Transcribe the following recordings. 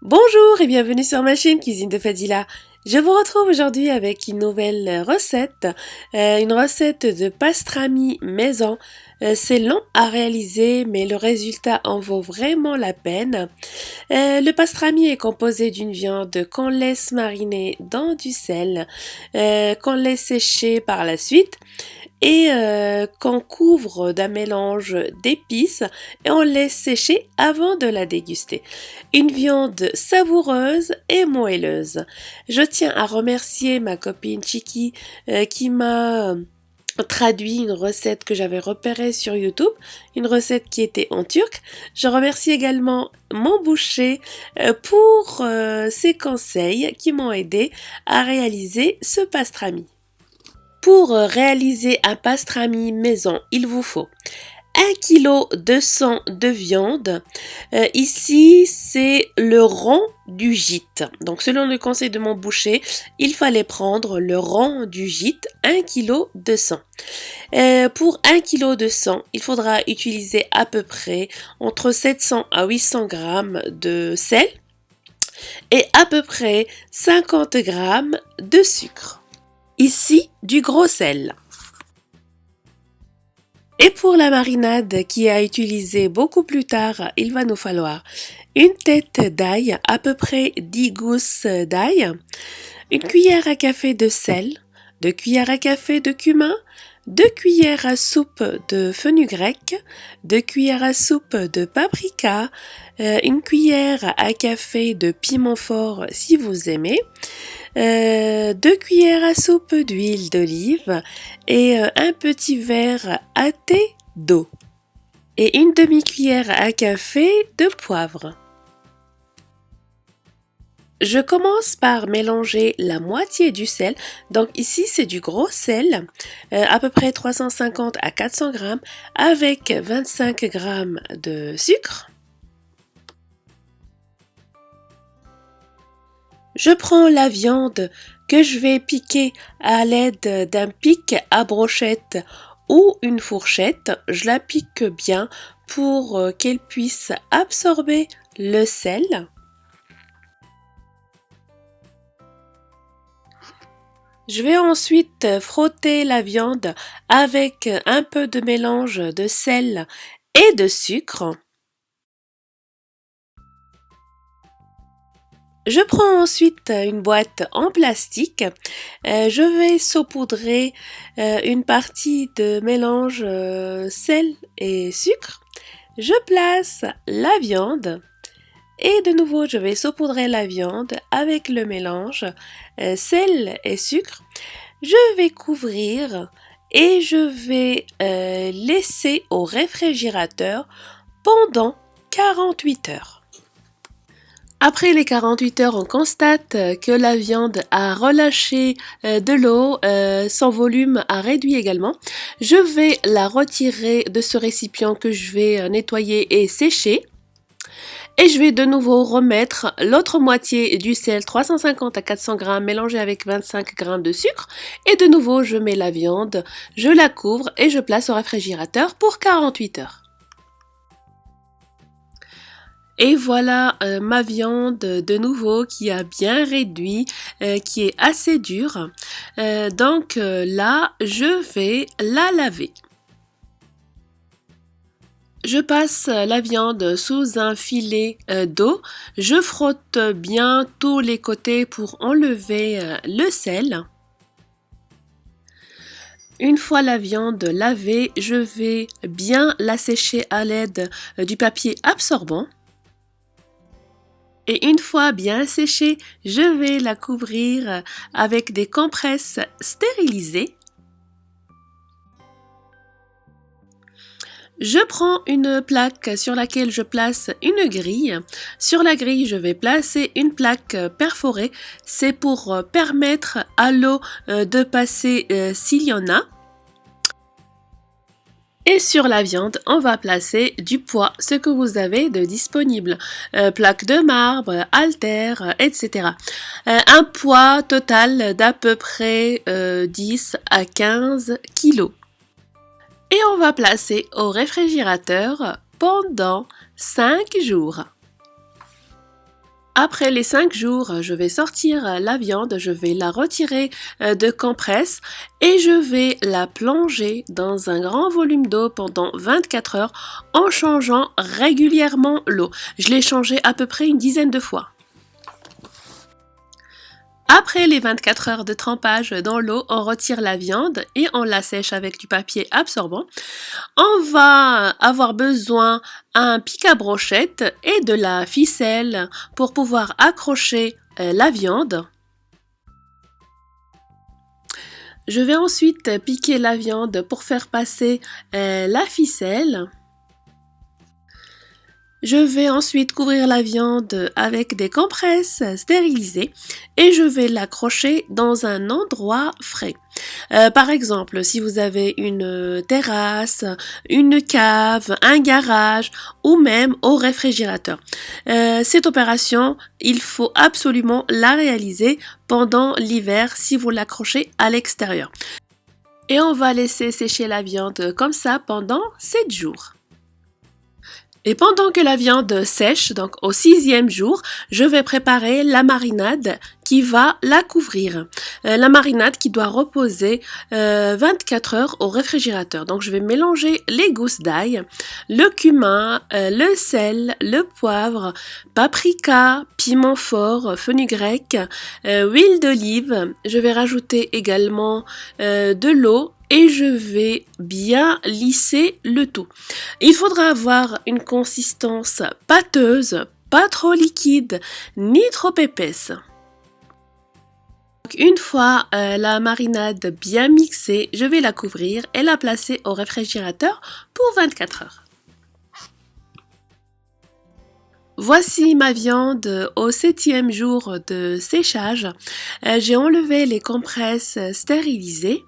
Bonjour et bienvenue sur ma chaîne Cuisine de Fadila. Je vous retrouve aujourd'hui avec une nouvelle recette, une recette de pastrami maison. C'est long à réaliser mais le résultat en vaut vraiment la peine. Le pastrami est composé d'une viande qu'on laisse mariner dans du sel, qu'on laisse sécher par la suite et qu'on couvre d'un mélange d'épices et on laisse sécher avant de la déguster. Une viande savoureuse et moelleuse. Je tiens à remercier ma copine Chiki qui m'a traduit une recette que j'avais repérée sur YouTube, une recette qui était en turc. Je remercie également mon boucher pour ses conseils qui m'ont aidé à réaliser ce pastrami. Pour réaliser un pastrami maison, il vous faut 1,2 kg de viande. Ici, c'est le rang du gîte. Donc, selon le conseil de mon boucher, il fallait prendre le rang du gîte, 1,2 kg. Pour 1,2 kg, il faudra utiliser à peu près entre 700 à 800 grammes de sel et à peu près 50 grammes de sucre. Ici, du gros sel. Et pour la marinade qui est à utiliser beaucoup plus tard, il va nous falloir une tête d'ail, à peu près 10 gousses d'ail, une cuillère à café de sel, 2 cuillères à café de cumin, 2 cuillères à soupe de fenugrec, 2 cuillères à soupe de paprika, une cuillère à café de piment fort si vous aimez, 2 cuillères à soupe d'huile d'olive et un petit verre à thé d'eau et une demi-cuillère à café de poivre. Je commence par mélanger la moitié du sel, donc ici c'est du gros sel, à peu près 350 à 400 grammes avec 25 grammes de sucre. Je prends la viande que je vais piquer à l'aide d'un pic à brochette ou une fourchette. Je la pique bien pour qu'elle puisse absorber le sel. Je vais ensuite frotter la viande avec un peu de mélange de sel et de sucre. Je prends ensuite une boîte en plastique. Je vais saupoudrer une partie de mélange sel et sucre. Je place la viande et de nouveau je vais saupoudrer la viande avec le mélange sel et sucre. Je vais couvrir et je vais laisser au réfrigérateur pendant 48 heures. Après les 48 heures, on constate que la viande a relâché de l'eau, son volume a réduit également. Je vais la retirer de ce récipient que je vais nettoyer et sécher. Et je vais de nouveau remettre l'autre moitié du sel, 350 à 400 grammes, mélangé avec 25 grammes de sucre. Et de nouveau, je mets la viande, je la couvre et je place au réfrigérateur pour 48 heures. Et voilà ma viande de nouveau qui a bien réduit, qui est assez dure. Donc là, je vais la laver. Je passe la viande sous un filet d'eau. Je frotte bien tous les côtés pour enlever le sel. Une fois la viande lavée, je vais bien la sécher à l'aide du papier absorbant. Et une fois bien séchée, je vais la couvrir avec des compresses stérilisées. Je prends une plaque sur laquelle je place une grille. Sur la grille, je vais placer une plaque perforée. C'est pour permettre à l'eau de passer s'il y en a. Et sur la viande, on va placer du poids, ce que vous avez de disponible. Plaque de marbre, haltères, etc. Un poids total d'à peu près 10 à 15 kilos. Et on va placer au réfrigérateur pendant 5 jours. Après les 5 jours, je vais sortir la viande, je vais la retirer de compresse et je vais la plonger dans un grand volume d'eau pendant 24 heures en changeant régulièrement l'eau. Je l'ai changé à peu près une dizaine de fois. Après les 24 heures de trempage dans l'eau, on retire la viande et on la sèche avec du papier absorbant. On va avoir besoin d'un pic à brochette et de la ficelle pour pouvoir accrocher la viande. Je vais ensuite piquer la viande pour faire passer la ficelle. Je vais ensuite couvrir la viande avec des compresses stérilisées et je vais l'accrocher dans un endroit frais. Par exemple, si vous avez une terrasse, une cave, un garage ou même au réfrigérateur. Cette opération, il faut absolument la réaliser pendant l'hiver si vous l'accrochez à l'extérieur. Et on va laisser sécher la viande comme ça pendant 7 jours. Et pendant que la viande sèche, donc au 6e jour, je vais préparer la marinade qui va la couvrir. La marinade qui doit reposer 24 heures au réfrigérateur. Donc je vais mélanger les gousses d'ail, le cumin, le sel, le poivre, paprika, piment fort, fenugrec, huile d'olive. Je vais rajouter également de l'eau. Et je vais bien lisser le tout. Il faudra avoir une consistance pâteuse, pas trop liquide, ni trop épaisse. Une fois la marinade bien mixée, je vais la couvrir et la placer au réfrigérateur pour 24 heures. Voici ma viande au 7e jour de séchage. J'ai enlevé les compresses stérilisées.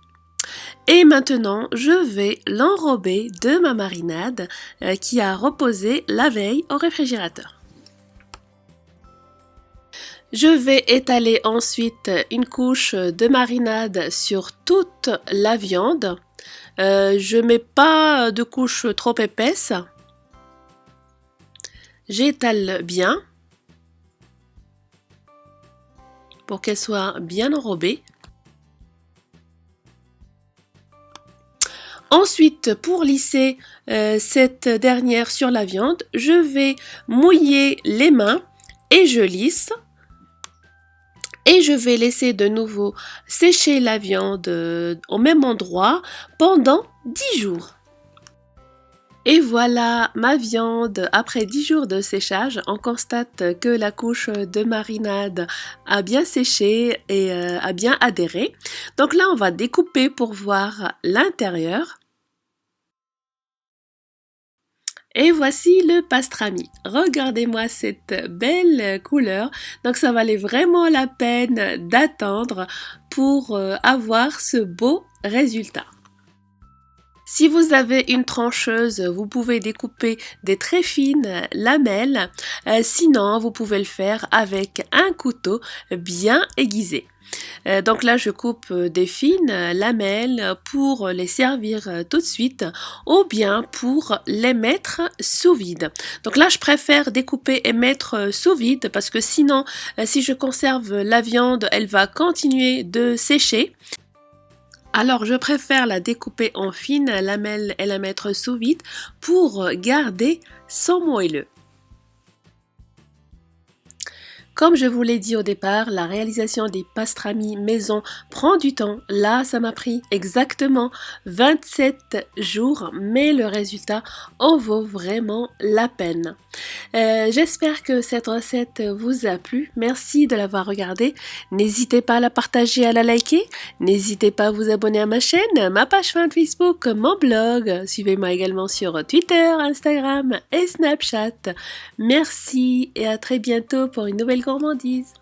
Et maintenant, je vais l'enrober de ma marinade qui a reposé la veille au réfrigérateur. Je vais étaler ensuite une couche de marinade sur toute la viande. Je ne mets pas de couche trop épaisse. J'étale bien pour qu'elle soit bien enrobée. Ensuite, pour lisser cette dernière sur la viande, je vais mouiller les mains et je lisse. Et je vais laisser de nouveau sécher la viande au même endroit pendant 10 jours. Et voilà ma viande. Après 10 jours de séchage, on constate que la couche de marinade a bien séché et a bien adhéré. Donc là, on va découper pour voir l'intérieur. Et voici le pastrami. Regardez-moi cette belle couleur. Donc ça valait vraiment la peine d'attendre pour avoir ce beau résultat. Si vous avez une trancheuse, vous pouvez découper des très fines lamelles. Sinon, vous pouvez le faire avec un couteau bien aiguisé. Donc là, je coupe des fines lamelles pour les servir tout de suite ou bien pour les mettre sous vide. Donc là, je préfère découper et mettre sous vide parce que sinon, si je conserve la viande, elle va continuer de sécher. Alors, je préfère la découper en fines lamelles et la mettre sous vide pour garder son moelleux. Comme je vous l'ai dit au départ, la réalisation des pastrami maison prend du temps. Là, ça m'a pris exactement 27 jours, mais le résultat en vaut vraiment la peine. J'espère que cette recette vous a plu. Merci de l'avoir regardée. N'hésitez pas à la partager, à la liker. N'hésitez pas à vous abonner à ma chaîne, ma page Facebook, mon blog. Suivez-moi également sur Twitter, Instagram et Snapchat. Merci et à très bientôt pour une nouvelle gourmandise.